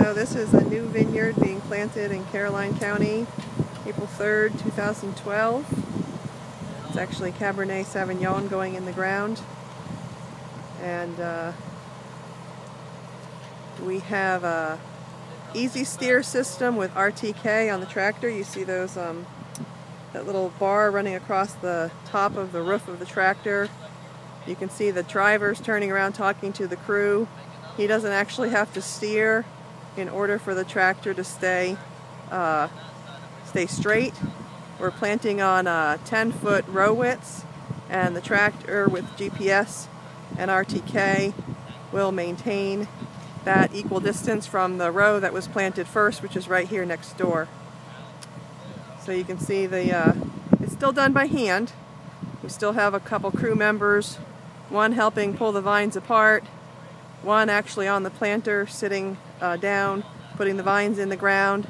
So this is a new vineyard being planted in Caroline County, April 3rd, 2012. It's actually Cabernet Sauvignon going in the ground. And we have a easy steer system with RTK on the tractor. You see those that little bar running across the top of the roof of the tractor. You can see the driver's turning around talking to the crew. He doesn't actually have to steer in order for the tractor to stay straight. We're planting on 10-foot row widths, and the tractor with GPS and RTK will maintain that equal distance from the row that was planted first, which is right here next door. So you can see it's still done by hand. We still have a couple crew members, one helping pull the vines apart, one actually on the planter sitting down, putting the vines in the ground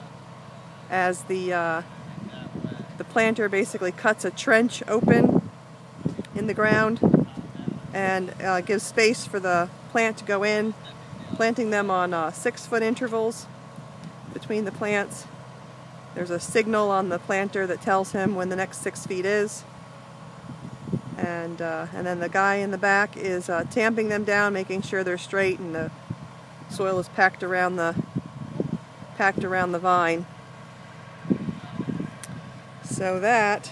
as the planter basically cuts a trench open in the ground and gives space for the plant to go in, planting them on 6-foot intervals between the plants. There's a signal on the planter that tells him when the next 6 feet is. And then the guy in the back is tamping them down, making sure they're straight and the soil is packed around the vine. So that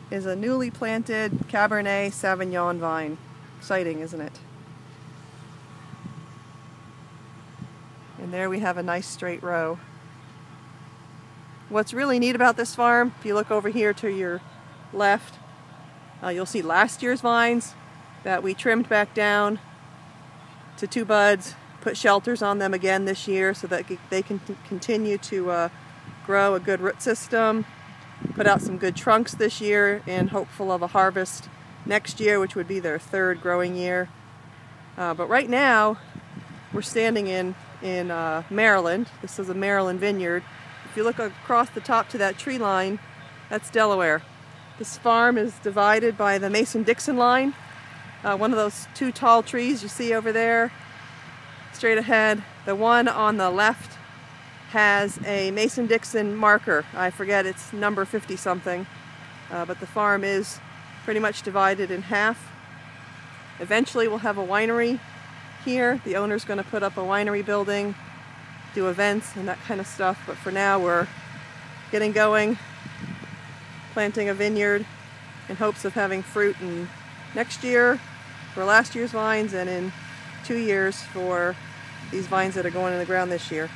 is a newly planted Cabernet Sauvignon vine. Exciting, isn't it? And there we have a nice straight row. What's really neat about this farm, if you look over here to your left, you'll see last year's vines that we trimmed back down to 2 buds, put shelters on them again this year so that they can continue to grow a good root system, put out some good trunks this year, and hopeful of a harvest next year, which would be their 3rd growing year. But right now, we're standing in Maryland. This is a Maryland vineyard. If you look across the top to that tree line, that's Delaware. This farm is divided by the Mason-Dixon line. One of those 2 tall trees you see over there, straight ahead. The one on the left has a Mason-Dixon marker. I forget, it's number 50-something. But the farm is pretty much divided in half. Eventually we'll have a winery here. The owner's going to put up a winery building, do events and that kind of stuff, but for now we're getting going, planting a vineyard in hopes of having fruit in next year for last year's vines and in 2 years for these vines that are going in the ground this year.